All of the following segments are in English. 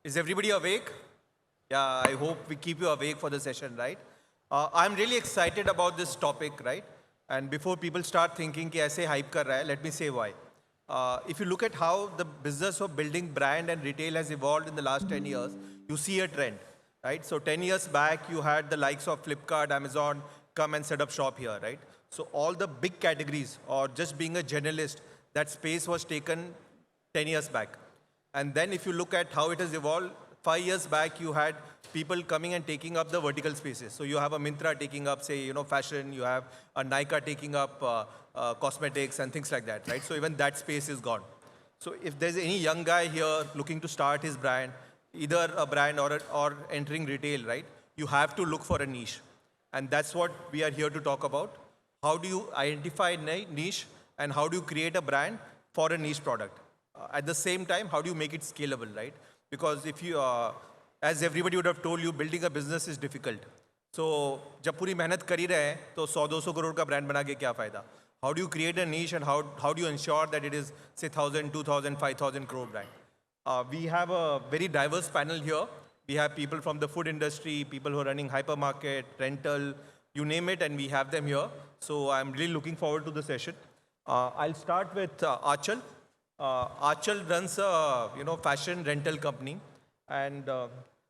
Is everybody awake? Yeah, I hope we keep you awake for the session, right? I'm really excited about this topic, right? And before people start thinking कि ऐसे hype कर रहा है, let me say why. If you look at how the business of building brand and retail has evolved in the last 10 years, you see a trend, right? So 10 years back, you had the likes of Flipkart, Amazon come and set up shop here, right? So all the big categories or just being a generalist, that space was taken 10 years back. And then if you look at how it has evolved, 5 years back, you had people coming and taking up the vertical spaces. So you have a Myntra taking up, say, fashion. You have a Nykaa taking up cosmetics and things like that, right? So even that space is gone. So if there's any young guy here looking to start his brand, either a brand or entering retail, right? You have to look for a niche. And that's what we are here to talk about. How do you identify niche and how do you create a brand for a niche product? At the same time, how do you make it scalable, right? Because if you, as everybody would have told you, building a business is difficult. So, जब पूरी मेहनत कर ही रहे हैं, तो 100-200 करोड़ का brand बना के क्या फायदा? How do you create a niche and how do you ensure that it is, say, 1,000, 2,000, 5,000 crore brand? We have a very diverse panel here. We have people from the food industry, people who are running hypermarket, rental, you name it, and we have them here. So I'm really looking forward to the session. I'll start with Aanchal. Aanchal runs a fashion rental company, and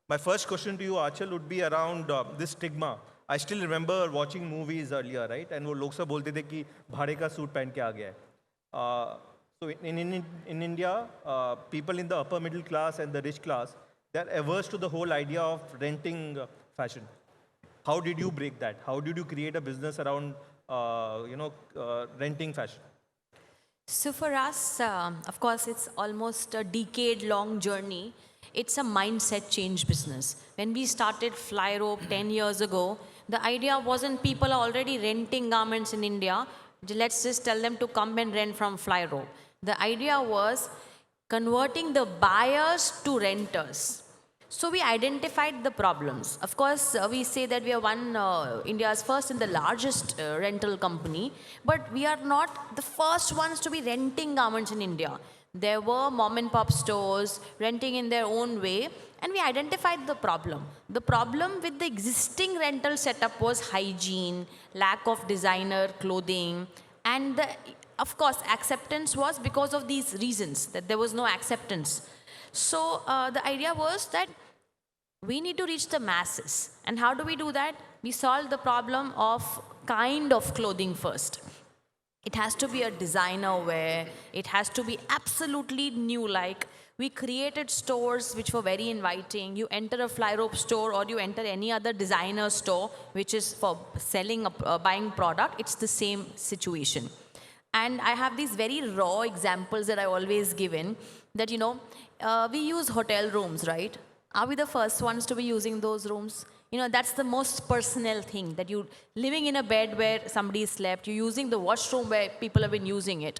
my first question to you, Aanchal, would be around this stigma. I still remember watching movies earlier, right? And वो लोग सब बोलते थे कि भाड़े का suit पहन के आ गया है. So in India, people in the upper middle class and the rich class, they're averse to the whole idea of renting fashion. How did you break that? How did you create a business around renting fashion? So for us, of course, it's almost a decade-long journey. It's a mindset change business. When we started Flyrobe 10 years ago, the idea wasn't people are already renting garments in India. Let's just tell them to come and rent from Flyrobe. The idea was converting the buyers to renters. So we identified the problems. Of course, we say that we are India's first and the largest rental company, but we are not the first ones to be renting garments in India. There were mom and pop stores renting in their own way, and we identified the problem. The problem with the existing rental setup was hygiene, lack of designer clothing, and of course, acceptance was because of these reasons, that there was no acceptance. So the idea was that we need to reach the masses. And how do we do that? We solve the problem of kind of clothing first. It has to be a designer wear. It has to be absolutely new. Like we created stores which were very inviting. You enter a Flyrobe store or you enter any other designer store which is for selling, buying product. It's the same situation. And I have these very raw examples that I always give in that, we use hotel rooms, right? Are we the first ones to be using those rooms? That's the most personal thing, that you living in a bed where somebody slept, you're using the washroom where people have been using it.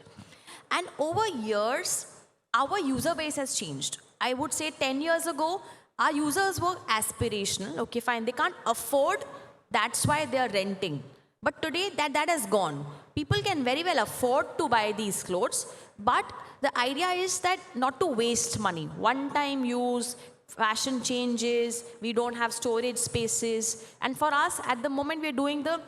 And over years, our user base has changed. I would say 10 years ago, our users were aspirational. Okay, fine, they can't afford, that's why they are renting. But today, that has gone. People can very well afford to buy these clothes, but the idea is that not to waste money. One-time use, fashion changes, we don't have storage spaces. And for us, at the moment, we're doing the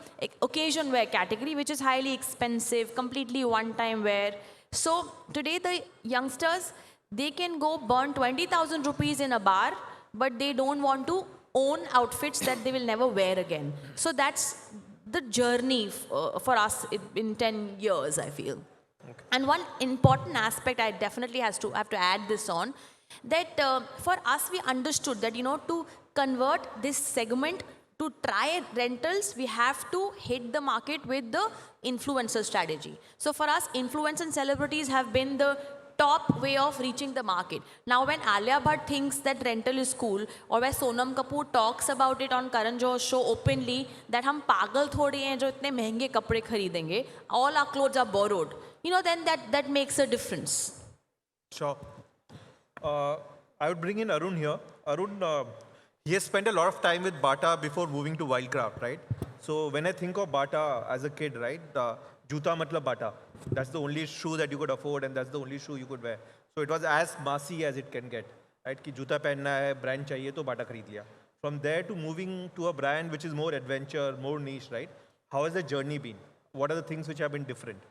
occasion wear category, which is highly expensive, completely one-time wear. So today, the youngsters, they can go burn 20,000 rupees in a bar, but they don't want to own outfits that they will never wear again. So that's the journey for us in 10 years, I feel. Okay. And one important aspect I definitely have to add this on, that for us, we understood that, to convert this segment to try rentals, we have to hit the market with the influencer strategy. So for us, influencers and celebrities have been the top way of reaching the market. Now when Alia Bhatt thinks that rental is cool, or when Sonam Kapoor talks about it on Karan Johar's show openly, that hum pagal thodi hain jo itne mehenge kapde kharidenge, all our clothes are borrowed, then that makes a difference. Sure. I would bring in Arun here. Arun, he has spent a lot of time with Bata before moving to Wildcraft, right? So when I think of Bata as a kid, right, Juta matlab Bata. That's the only shoe that you could afford and that's the only shoe you could wear. So it was as massy as it can get. right? कि जूता पहनना है, brand चाहिए तो बाटा खरीद लिया. From there to moving to a brand which is more adventure, more niche, right? How has the journey been? What are the things which have been different?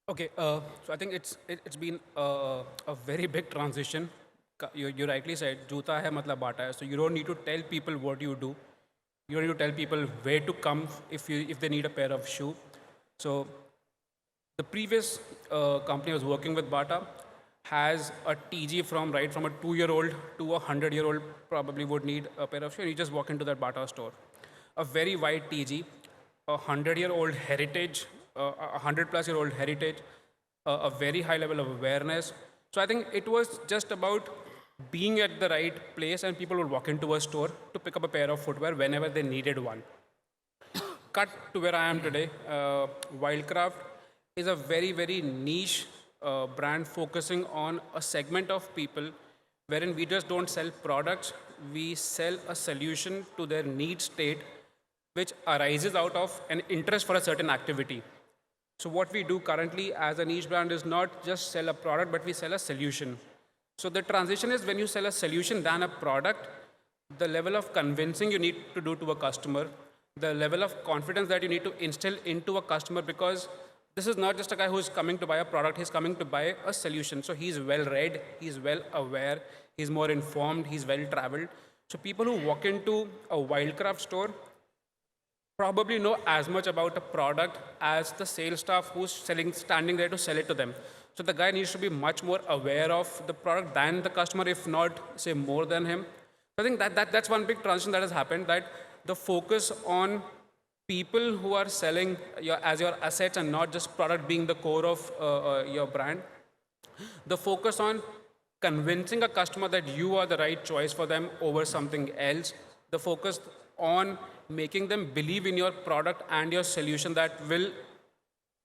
Okay, so I think it's been a very big transition. You rightly said, "Juta hai matlab bata hai." So you don't need to tell people what you do. You don't need to tell people where to come if they need a pair of shoe. So the previous company I was working with, Bata, has a TG from a 2-year-old to a 100-year-old probably would need a pair of shoes. And you just walk into that Bata store. A very wide TG, a 100-year-old heritage, a 100-plus-year-old heritage, a very high level of awareness. So I think it was just about being at the right place and people would walk into a store to pick up a pair of footwear whenever they needed one. Cut to where I am today. Wildcraft is a very, very niche brand focusing on a segment of people wherein we just don't sell products, we sell a solution to their need state which arises out of an interest for a certain activity. So what we do currently as a niche brand is not just sell a product, but we sell a solution. So the transition is when you sell a solution than a product, the level of convincing you need to do to a customer, the level of confidence that you need to instill into a customer, because this is not just a guy who's coming to buy a product, he's coming to buy a solution. So he's well read, he's well aware, he's more informed, he's well traveled. So people who walk into a Wildcraft store probably know as much about a product as the sales staff who's standing there to sell it to them. So the guy needs to be much more aware of the product than the customer, if not, say, more than him. So I think that's one big transition that has happened, that the focus on people who are selling as your assets and not just product being the core of your brand. The focus on convincing a customer that you are the right choice for them over something else. The focus on making them believe in your product and your solution that will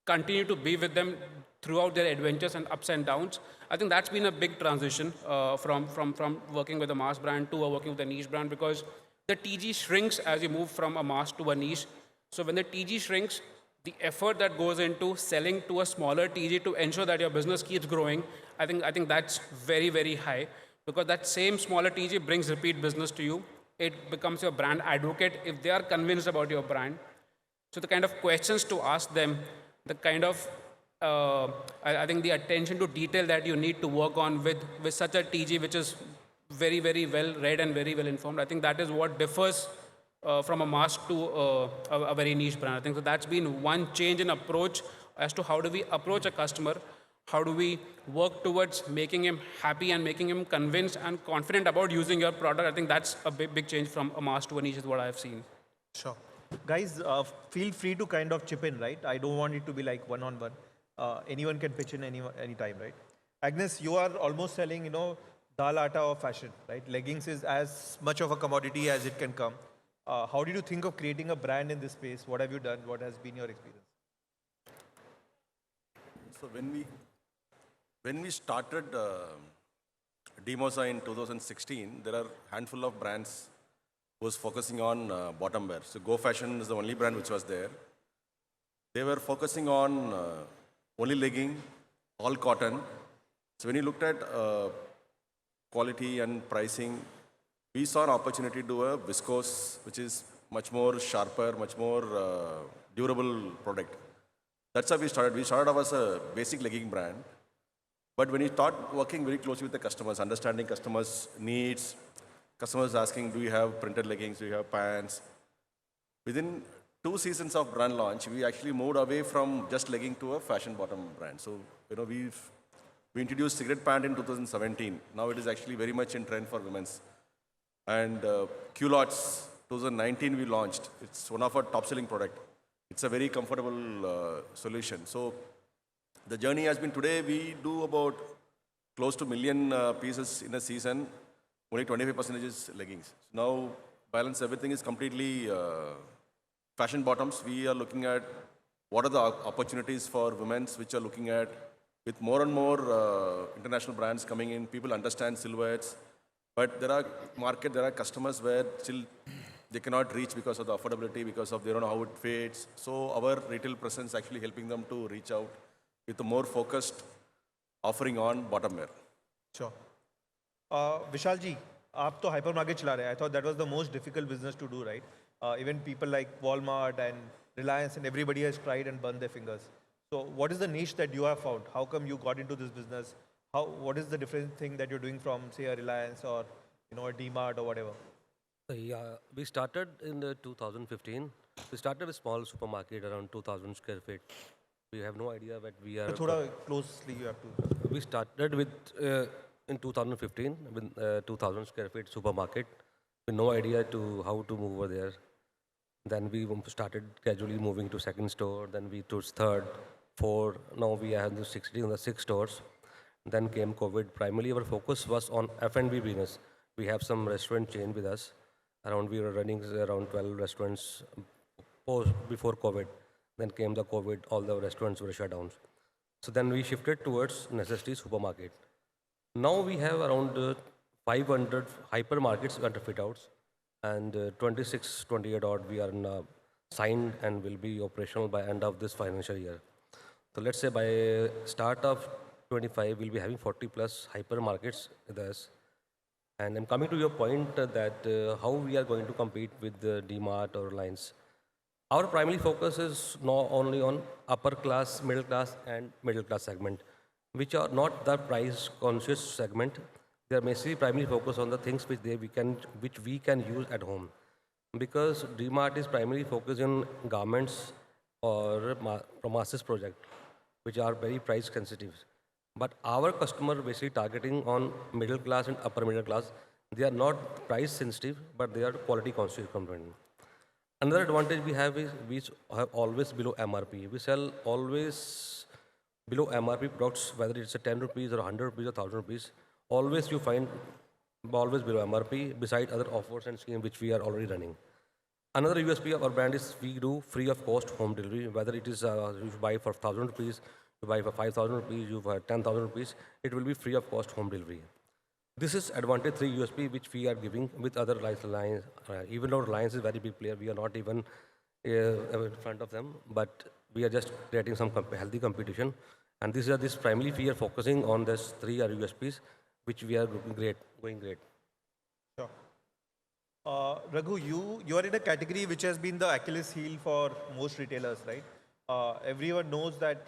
continue to be with them throughout their adventures and ups and downs. I think that's been a big transition from working with a mass brand to working with a niche brand, because the TG shrinks as you move from a mass to a niche. So when the TG shrinks, the effort that goes into selling to a smaller TG to ensure that your business keeps growing, I think that's very, very high, because that same smaller TG brings repeat business to you. It becomes your brand advocate if they are convinced about your brand. So the kind of questions to ask them, the kind of, I think the attention to detail that you need to work on with such a TG, which is very, very well read and very well informed, I think that is what differs from a mass to a very niche brand. I think so that's been one change in approach as to how do we approach a customer, how do we work towards making him happy and making him convinced and confident about using your product. I think that's a big, big change from a mass to a niche is what I've seen. Sure. Guys, feel free to kind of chip in, right? I don't want it to be like one-on-one. Anyone can pitch in any time, right? Agnes, you are almost selling, dal atta of fashion, right? Leggings is as much of a commodity as it can come. How did you think of creating a brand in this space? What have you done? What has been your experience? So when we started Demosa in 2016, there are a handful of brands who was focusing on bottom wear. So Go Fashion is the only brand which was there. They were focusing on only legging, all cotton. So when you looked at quality and pricing, we saw an opportunity to do a viscose, which is much more sharper, much more durable product. That's how we started. We started off as a basic legging brand. But when you start working very closely with the customers, understanding customers' needs, customers asking, do you have printed leggings, do you have pants? Within 2 seasons of brand launch, we actually moved away from just legging to a fashion bottom brand. So, we introduced cigarette pant in 2017. Now it is actually very much in trend for women's. And culottes, 2019 we launched. It's one of our top selling product. It's a very comfortable solution. So the journey has been, today we do about close to 1 million pieces in a season. Only 25% is leggings. Now balance everything is completely fashion bottoms. We are looking at what are the opportunities for women's, which are looking at with more and more international brands coming in. People understand silhouettes. But there are customers where still they cannot reach because of the affordability, because of they don't know how it fits. So our retail presence actually helping them to reach out with a more focused offering on bottom wear. Sure. Vishal ji, आप तो hypermarket चला रहे हैं. I thought that was the most difficult business to do, right? Even people like Walmart and Reliance and everybody has tried and burned their fingers. So what is the niche that you have found? How come you got into this business? What is the different thing that you're doing from, say, a Reliance or a D-Mart or whatever? Yeah, we started in 2015. We started with small supermarket around 2,000 square feet. We have no idea what we are. So थोड़ा closely you have to. We started with in 2015 with 2,000 square feet supermarket with no idea to how to move over there. Then we started gradually moving to second store. Then we to third, four. Now we have the 60 in the six stores. Then came COVID. Primarily, our focus was on F&B business. We have some restaurant chain with us. We were running around 12 restaurants before COVID. Then came the COVID. All the restaurants were shut down. So then we shifted towards necessity supermarket. Now we have around 500 hypermarkets under fit outs, and 26, 28 odd we are signed and will be operational by end of this financial year. So let's say by start of 25, we'll be having 40 plus hypermarkets with us. And I'm coming to your point that how we are going to compete with the DMart or Reliance. Our primary focus is not only on upper class, and middle class segment, which are not the price conscious segment. They are basically primarily focused on the things which we can use at home. Because DMart is primarily focused on garments or masses project, which are very price sensitive. But our customer basically targeting on middle class and upper middle class. They are not price sensitive, but they are quality conscious component. Another advantage we have is we have always below MRP. We sell always below MRP products, whether it's a 10 rupees or 100 rupees or 1000 rupees. Always you find always below MRP, beside other offers and schemes which we are already running. Another USP of our brand is we do free of cost home delivery, whether it is you buy for 1000 rupees, you buy for 5000 rupees, you buy 10,000 rupees, it will be free of cost home delivery. This is advantage 3 USP which we are giving with other lines. Even though Reliance is a very big player, we are not even in front of them, but we are just creating some healthy competition. And this primarily we are focusing on these 3 USPs, which we are going great. Sure. Raghu, you are in a category which has been the Achilles heel for most retailers, right? Everyone knows that.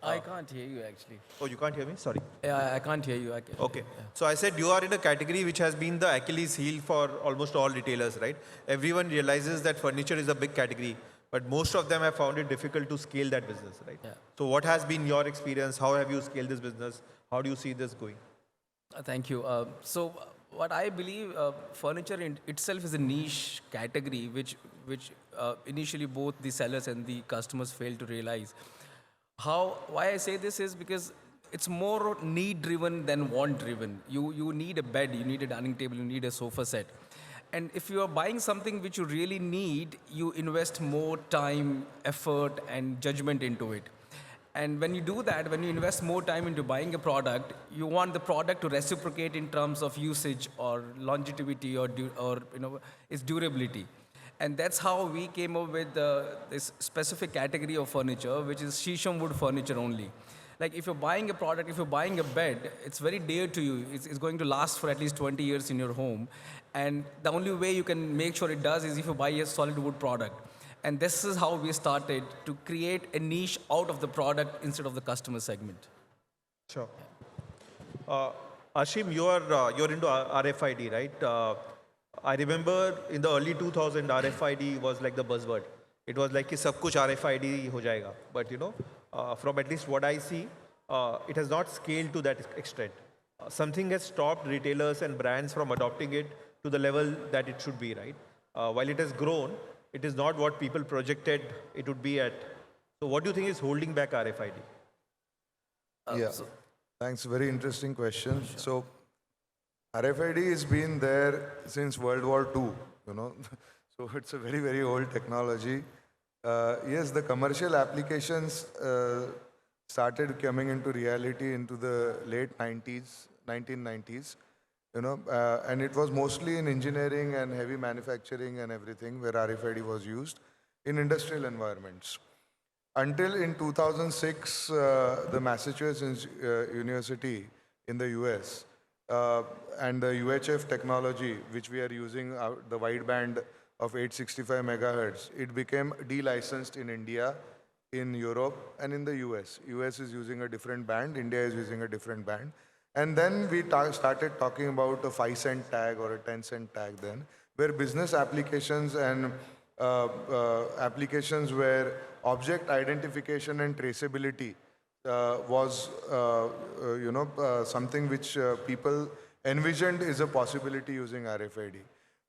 I can't hear you actually. Oh, you can't hear me? Sorry. Yeah, I can't hear you. Okay. Yeah. So I said you are in a category which has been the Achilles heel for almost all retailers, right? Everyone realizes that furniture is a big category, but most of them have found it difficult to scale that business, right? Yeah. So what has been your experience? How have you scaled this business? How do you see this going? Thank you. So what I believe, furniture in itself is a niche category which initially both the sellers and the customers fail to realize. Why I say this is because it's more need driven than want driven. You need a bed, you need a dining table, you need a sofa set. And if you are buying something which you really need, you invest more time, effort, and judgment into it. And when you do that, when you invest more time into buying a product, you want the product to reciprocate in terms of usage or longevity or its durability. And that's how we came up with this specific category of furniture, which is shisham wood furniture only. Like if you're buying a product, if you're buying a bed, it's very dear to you. It's going to last for at least 20 years in your home. And the only way you can make sure it does is if you buy a solid wood product. And this is how we started to create a niche out of the product instead of the customer segment. Sure. Ashim, you're into RFID, right? I remember in the early 2000s, RFID was like the buzzword. It was like कि सब कुछ RFID हो जाएगा. But from at least what I see, it has not scaled to that extent. Something has stopped retailers and brands from adopting it to the level that it should be, right? While it has grown, it is not what people projected it would be at. So what do you think is holding back RFID? Yeah, thanks. Very interesting question. So RFID has been there since World War II, so it's a very, very old technology. Yes, the commercial applications started coming into reality into the late 1990s, and it was mostly in engineering and heavy manufacturing and everything where RFID was used in industrial environments. Until in 2006, the Massachusetts University in the US and the UHF technology, which we are using, the wideband of 865 megahertz, it became delicensed in India, in Europe, and in the US. US is using a different band, India is using a different band. And then we started talking about a 5-cent tag or a 10-cent tag then, where business applications and applications where object identification and traceability was, something which people envisioned is a possibility using RFID.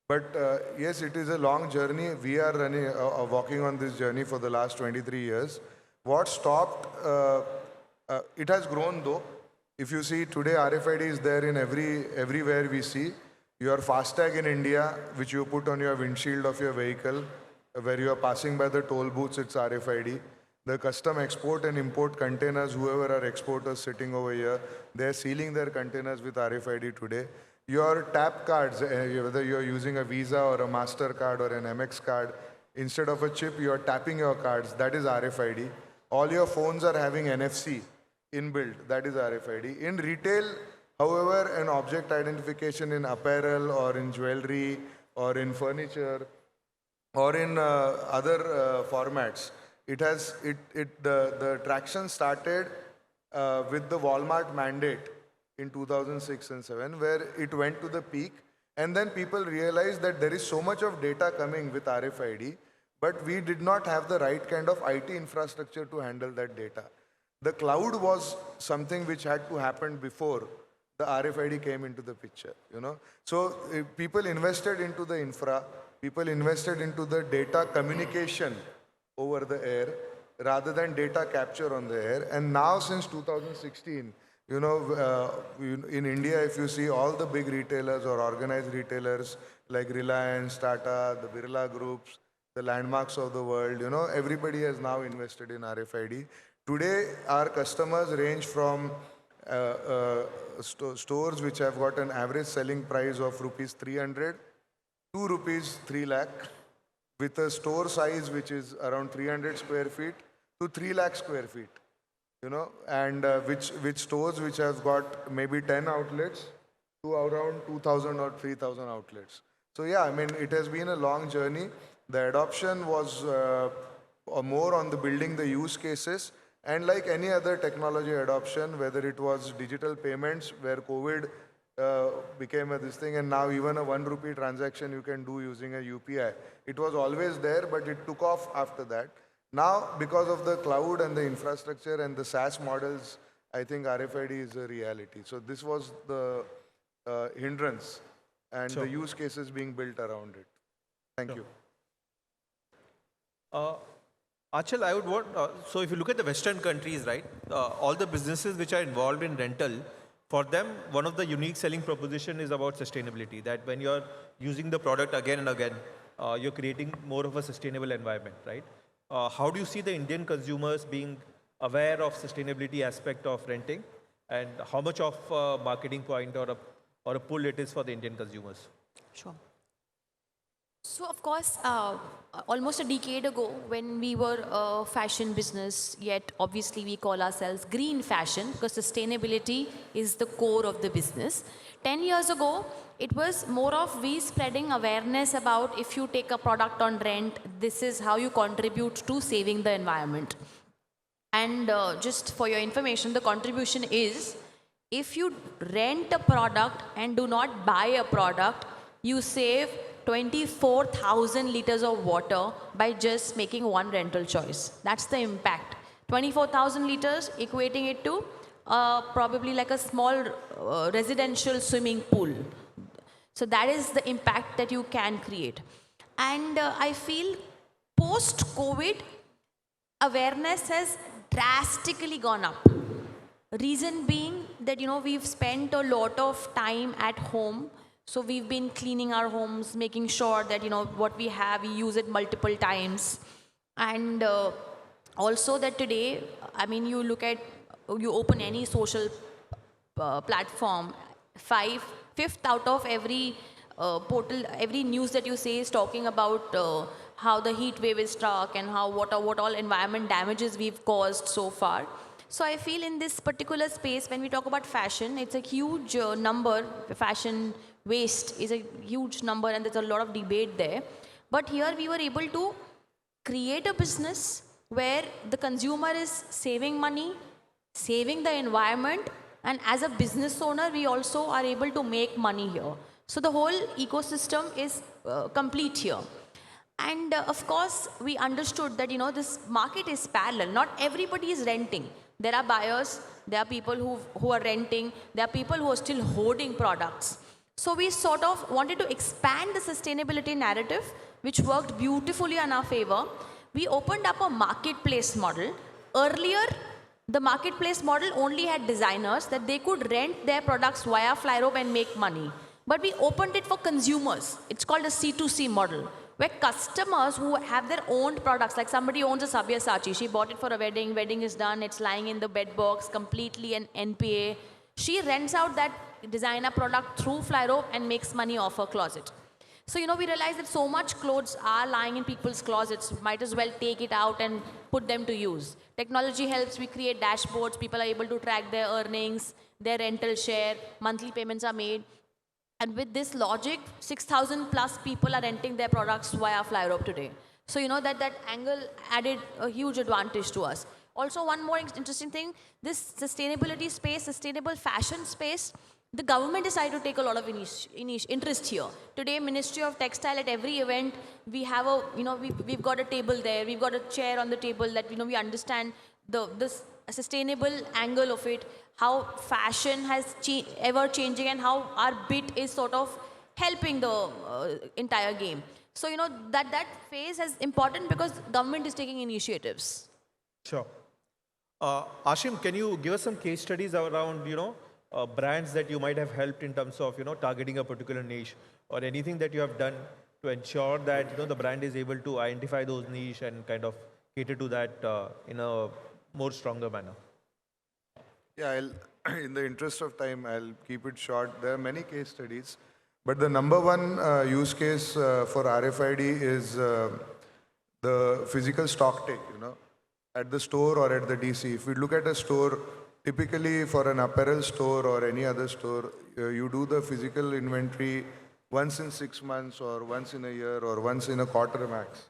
But yes, it is a long journey. We are walking on this journey for the last 23 years. What stopped, it has grown though. If you see today, RFID is there in everywhere we see. Your FASTag in India, which you put on your windshield of your vehicle, where you are passing by the toll booths, it's RFID. The custom export and import containers, whoever are exporters sitting over here, they're sealing their containers with RFID today. Your tap cards, whether you're using a Visa or a MasterCard or an MX card, instead of a chip, you're tapping your cards, that is RFID. All your phones are having NFC inbuilt, that is RFID. In retail, however, an object identification in apparel or in jewelry or in furniture or in other formats, the traction started with the Walmart mandate in 2006 and 7, where it went to the peak. And then people realized that there is so much of data coming with RFID, but we did not have the right kind of IT infrastructure to handle that data. The cloud was something which had to happen before the RFID came into the picture, So people invested into the infra, people invested into the data communication over the air rather than data capture on the air. And now since 2016, in India, if you see all the big retailers or organized retailers like Reliance, Tata, the Birla Groups, the landmarks of the world, everybody has now invested in RFID. Today, our customers range from stores which have got an average selling price of rupees 300 to rupees 3 lakh, with a store size which is around 300 square feet to 3 lakh square feet. And which stores which have got maybe 10 outlets to around 2,000 or 3,000 outlets. So yeah, I mean, it has been a long journey. The adoption was more on the building the use cases, and like any other technology adoption, whether it was digital payments where COVID became this thing, and now even a 1 rupee transaction you can do using a UPI. It was always there, but it took off after that. Now, because of the cloud and the infrastructure and the SaaS models, I think RFID is a reality. So this was the hindrance and the use cases being built around it. Thank you. Aanchal, I would want, so if you look at the Western countries, right, all the businesses which are involved in rental, for them, one of the unique selling proposition is about sustainability, that when you're using the product again and again, you're creating more of a sustainable environment, right? How do you see the Indian consumers being aware of sustainability aspect of renting, and how much of a marketing point or a pull it is for the Indian consumers? Sure. So, of course, almost a decade ago, when we were a fashion business, yet obviously we call ourselves green fashion because sustainability is the core of the business. 10 years ago, it was more of we spreading awareness about if you take a product on rent, this is how you contribute to saving the environment. And just for your information, the contribution is if you rent a product and do not buy a product, you save 24,000 liters of water by just making one rental choice. That's the impact. 24,000 liters equating it to probably like a small residential swimming pool. So that is the impact that you can create. And I feel post-COVID, awareness has drastically gone up. Reason being that, we've spent a lot of time at home. So we've been cleaning our homes, making sure that, what we have, we use it multiple times. And also that today, I mean, you open any social platform, fifth out of every portal, every news that you say is talking about how the heat wave is struck and what all environment damages we've caused so far. So I feel in this particular space, when we talk about fashion, it's a huge number. Fashion waste is a huge number and there's a lot of debate there. But here we were able to create a business where the consumer is saving money, saving the environment, and as a business owner, we also are able to make money here. So the whole ecosystem is complete here. And of course, we understood that, this market is parallel. Not everybody is renting. There are buyers, there are people who are renting, there are people who are still hoarding products. So we sort of wanted to expand the sustainability narrative, which worked beautifully in our favor. We opened up a marketplace model. Earlier, the marketplace model only had designers that they could rent their products via Flyrobe and make money. But we opened it for consumers. It's called a C2C model, where customers who have their own products, like somebody owns a Sabyasachi, she bought it for a wedding is done, it's lying in the bed box, completely an NPA. She rents out that designer product through Flyrobe and makes money off her closet. So, we realized that so much clothes are lying in people's closets, might as well take it out and put them to use. Technology helps, we create dashboards, people are able to track their earnings, their rental share, monthly payments are made. And with this logic, 6,000 plus people are renting their products via Flyrobe today. So, that angle added a huge advantage to us. Also, one more interesting thing, this sustainability space, sustainable fashion space, the government decided to take a lot of interest here. Today, Ministry of Textile at every event, we have we've got a table there, we've got a chair on the table that, we understand this sustainable angle of it, how fashion has ever changing and how our bit is sort of helping the entire game. So, that phase is important because government is taking initiatives. Sure. Ashim, can you give us some case studies around, brands that you might have helped in terms of, targeting a particular niche, or anything that you have done to ensure that, the brand is able to identify those niche and kind of cater to that in a more stronger manner? Yeah, in the interest of time, I'll keep it short. There are many case studies, but the number one use case for RFID is the physical stock take, at the store or at the DC. If we look at a store, typically for an apparel store or any other store, you do the physical inventory once in 6 months or once in a year or once in a quarter max.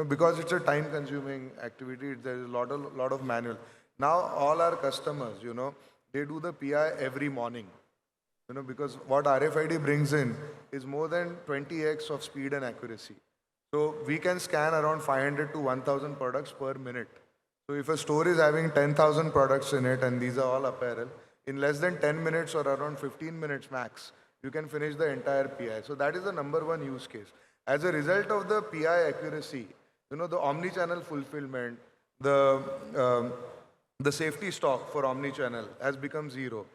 Because it's a time-consuming activity, there is a lot of manual. Now all our customers, they do the PI every morning. Because what RFID brings in is more than 20x of speed and accuracy. So we can scan around 500 to 1,000 products per minute. So if a store is having 10,000 products in it, and these are all apparel, in less than 10 minutes or around 15 minutes max, you can finish the entire PI. So that is the number one use case. As a result of the PI accuracy, the omni-channel fulfillment, the safety stock for omni-channel has become zero.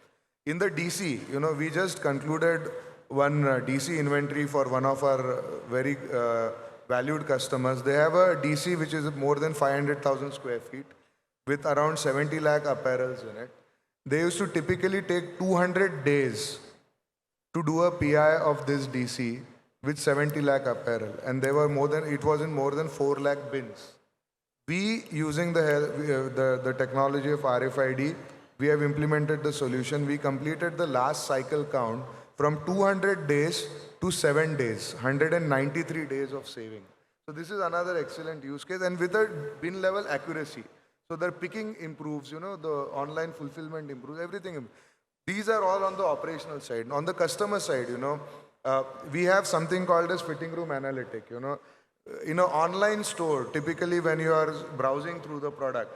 In the DC, we just concluded one DC inventory for one of our very valued customers. They have a DC which is more than 500,000 square feet with around 70 lakh apparels in it. They used to typically take 200 days to do a PI of this DC with 70 lakh apparel, and it was in more than 4 lakh bins. We, using the technology of RFID, we have implemented the solution. We completed the last cycle count from 200 days to 7 days, 193 days of saving. So this is another excellent use case, and with a bin level accuracy. So the picking improves, the online fulfillment improves, everything. These are all on the operational side. On the customer side, we have something called as fitting room analytic. In an online store, typically when you are browsing through the product,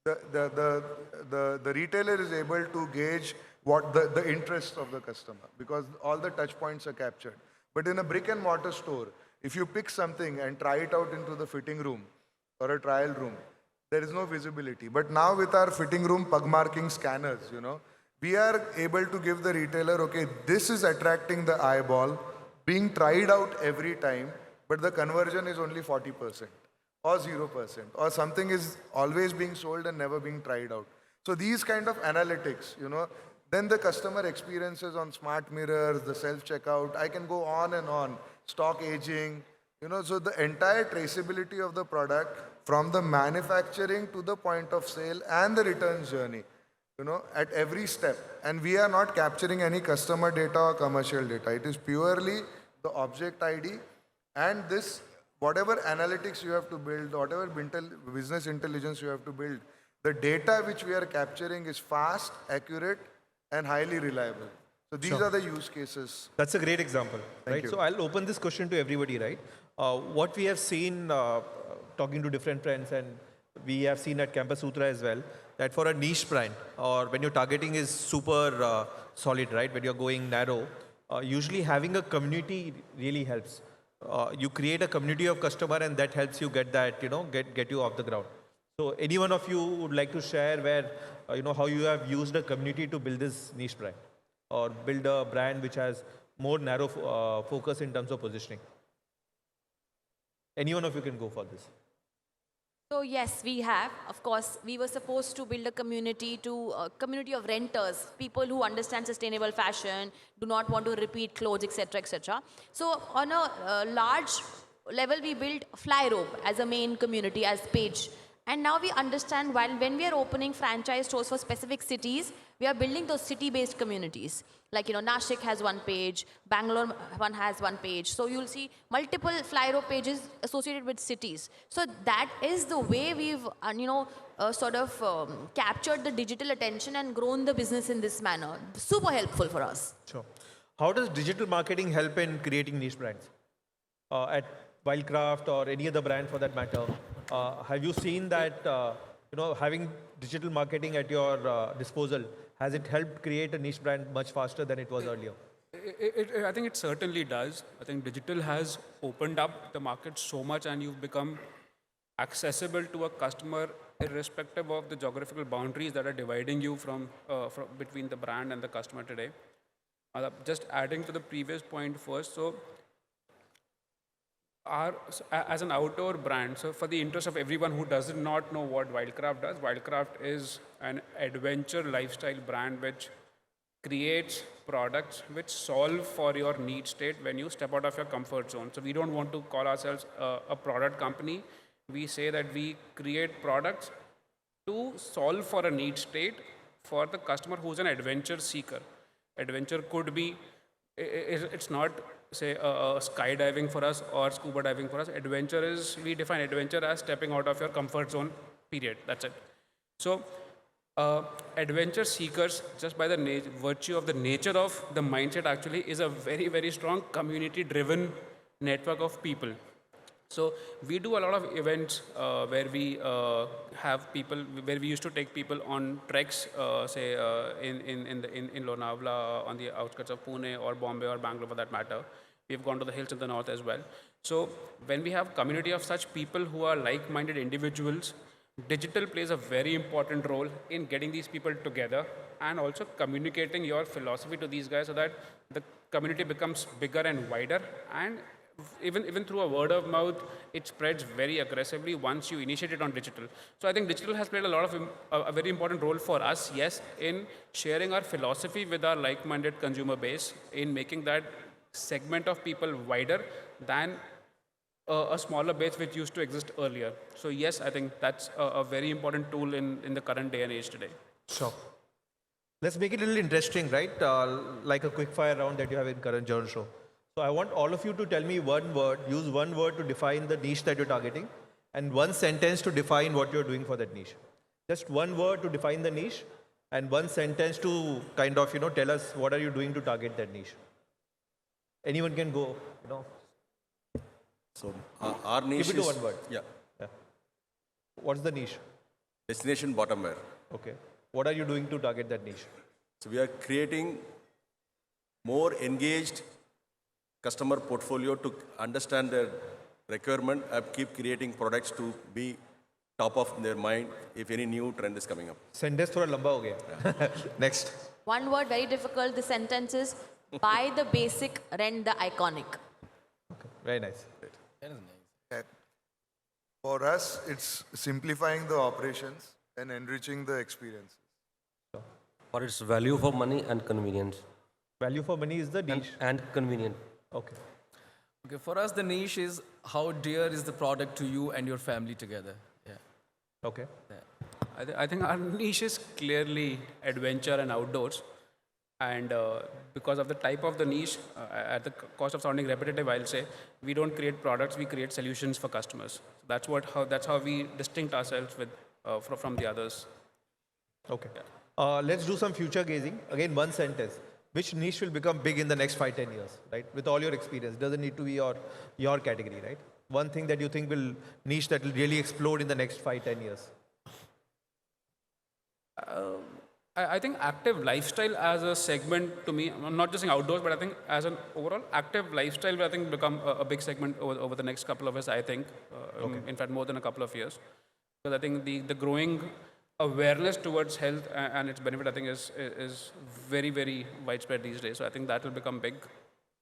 the retailer is able to gauge what the interest of the customer, because all the touch points are captured. But in a brick and mortar store, if you pick something and try it out into the fitting room or a trial room, there is no visibility. But now with our fitting room pug marking scanners, we are able to give the retailer, okay, this is attracting the eyeball, being tried out every time, but the conversion is only 40% or 0%, or something is always being sold and never being tried out. So these kind of analytics, then the customer experiences on smart mirrors, the self-checkout, I can go on and on, stock aging, So the entire traceability of the product from the manufacturing to the point of sale and the returns journey, at every step. And we are not capturing any customer data or commercial data. It is purely the object ID and this, whatever analytics you have to build, whatever business intelligence you have to build, the data which we are capturing is fast, accurate, and highly reliable. So these are the use cases. That's a great example, right? you. So I'll open this question to everybody, right? What we have seen talking to different friends, and we have seen at Campus Sutra as well, that for a niche brand or when your targeting is super solid, right? When you're going narrow, usually having a community really helps. You create a community of customer and that helps you get that, get you off the ground. So any one of you would like to share where, how you have used a community to build this niche brand or build a brand which has more narrow focus in terms of positioning? Any one of you can go for this. So yes, we have. Of course, we were supposed to build a community community of renters, people who understand sustainable fashion, do not want to repeat clothes, etc., etc. So on a large level, we built Flyrobe as a main community, as page. And now we understand when we are opening franchise stores for specific cities, we are building those city-based communities. Like, Nashik has one page, Bangalore one has one page. So you'll see multiple Flyrobe pages associated with cities. So that is the way we've, captured the digital attention and grown the business in this manner. Super helpful for us. Sure. How does digital marketing help in creating niche brands? At Wildcraft or any other brand for that matter, have you seen that, having digital marketing at your disposal, has it helped create a niche brand much faster than it was earlier? I think it certainly does. I think digital has opened up the market so much and you've become accessible to a customer irrespective of the geographical boundaries that are dividing you from between the brand and the customer today. Just adding to the previous point first, so as an outdoor brand, so for the interest of everyone who does not know what Wildcraft does, Wildcraft is an adventure lifestyle brand which creates products which solve for your need state when you step out of your comfort zone. So we don't want to call ourselves a product company. We say that we create products to solve for a need state for the customer who's an adventure seeker. Adventure could be, it's not say skydiving for us or scuba diving for us. Adventure is, we define adventure as stepping out of your comfort zone, period. That's it. So adventure seekers, just by the virtue of the nature of the mindset actually, is a very, very strong community-driven network of people. So we do a lot of events where we have people, where we used to take people on treks, say in Lonavala, on the outskirts of Pune or Bombay or Bangalore for that matter. We've gone to the hills in the north as well. So when we have community of such people who are like-minded individuals, digital plays a very important role in getting these people together and also communicating your philosophy to these guys so that the community becomes bigger and wider, and even through a word of mouth, it spreads very aggressively once you initiate it on digital. So I think digital has played a very important role for us, yes, in sharing our philosophy with our like-minded consumer base, in making that segment of people wider than a smaller base which used to exist earlier. So yes, I think that's a very important tool in the current day and age today. Sure. Let's make it a little interesting, right? Like a quick fire round that you have in current journal show. So I want all of you to tell me one word, use one word to define the niche that you're targeting, and one sentence to define what you're doing for that niche. Just one word to define the niche, and one sentence to kind of, tell us what are you doing to target that niche. Anyone can go, So our niche Keep it to is, one word. Yeah, What's the niche? destination bottom wear. Okay. What are you doing to target that niche? So we are creating more engaged customer portfolio to understand their requirement and keep creating products to be top of their mind if any new trend is coming up. Sentence thoda lamba ho gaya. Next. One word, very difficult. The sentence is, buy the basic, rent the iconic. Okay. Very nice. For us, it's simplifying the operations and enriching the experience. For its value for money and convenience. Value for money is the niche. And convenient. Okay. Okay, for us, the niche is how dear is the product to you and your family together. Yeah. Okay. I think our niche is clearly adventure and outdoors. And because of the type of the niche, at the cost of sounding repetitive, I'll say, we don't create products, we create solutions for customers. That's how we distinct ourselves from the others. Okay. Let's do some future gazing. Again, one sentence. Which niche will become big in the next 5-10 years, right? With all your experience, doesn't need to be your category, right? One thing that you think will niche that will really explode in the next 5-10 years. I think active lifestyle as a segment to me, I'm not just saying outdoors, but I think as an overall active lifestyle will I think become a big segment over the next couple of years, I think. In fact, more than a couple of years. Because I think the growing awareness towards health and its benefit, I think is very, very widespread these days. So I think that will become big.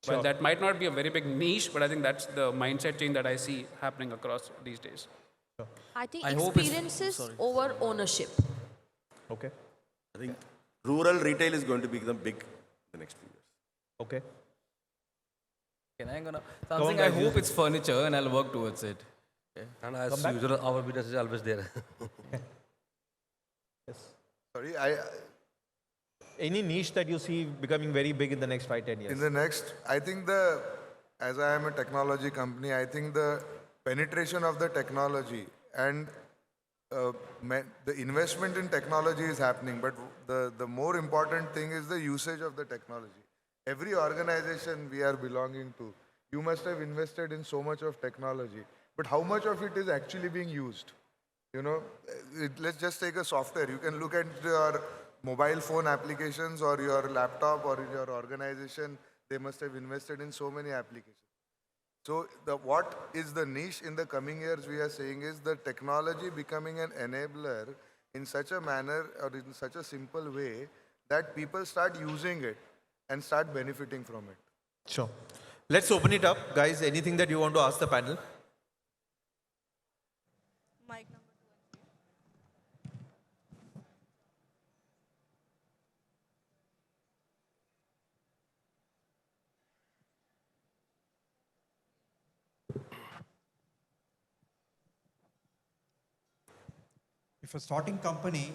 Sure. Well, that might not be a very big niche, but I think that's the mindset change that I see happening across these days. I think I hope it's- experiences over ownership. Okay. I think rural retail is going to become big in the next few years. Okay. Something I hope it's furniture and I'll work towards it. And as usual, our business is always there. Yes. Sorry, Any niche that you see becoming very big in the next 5-10 years? in the next, I think as I am a technology company, I think the penetration of the technology and the investment in technology is happening, but the more important thing is the usage of the technology. Every organization we are belonging to, you must have invested in so much of technology, but how much of it is actually being used? You know, let's just take a software. You can look at your mobile phone applications or your laptop or in your organization, they must have invested in so many applications. So what is the niche in the coming years we are saying is the technology becoming an enabler in such a manner or in such a simple way that people start using it and start benefiting from it. Sure. Let's open it up. Guys, anything that you want to ask the panel? Mic number 2 and 3. If a starting company,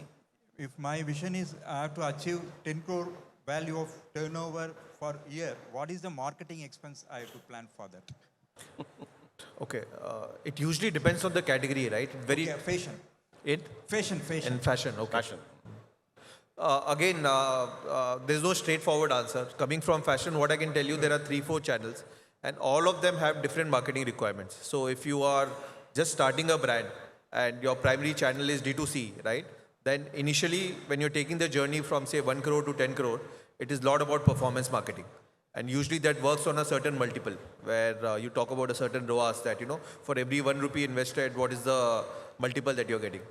if my vision is I have to achieve 10 crore value of turnover for year, what is the marketing expense I have to plan for that? Okay. It usually depends on the category, right? Very Fashion. in Fashion. in fashion. Okay. Fashion. Again, there's no straightforward answer. Coming from fashion, what I can tell you, there are 3-4 channels, and all of them have different marketing requirements. So if you are just starting a brand and your primary channel is D2C, right? Then initially, when you're taking the journey from say 1 crore to 10 crore, it is a lot about performance marketing. And usually that works on a certain multiple where you talk about a certain ROAS that, you know, for every 1 rupee invested, what is the multiple that you're getting?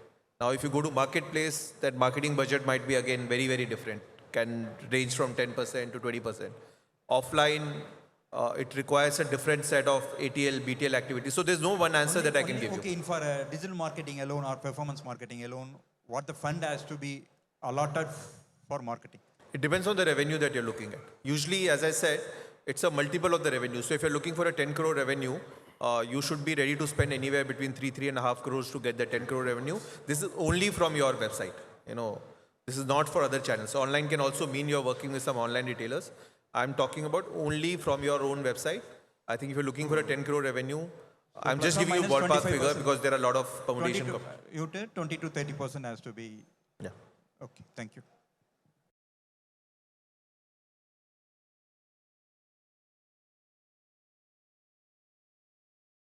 Now, if you go to marketplace, that marketing budget might be again very, very different. Can range from 10% to 20%. Offline, it requires a different set of ATL, BTL activities. So there's no one answer that I can give you. Okay, for digital marketing alone or performance marketing alone, what the fund has to be allotted for marketing? It depends on the revenue that you're looking at. Usually, as I said, it's a multiple of the revenue. So if you're looking for a 10 crore revenue, you should be ready to spend anywhere between 3.5 crores to get the 10 crore revenue. This is only from your website. You know, this is not for other channels. So online can also mean you're working with some online retailers. I'm talking about only from your own website. I think if you're looking for a 10 crore revenue, I'm just giving you ballpark figure because there are a lot of permutation. You said 20 to 30% has to be. Yeah. Okay, thank you.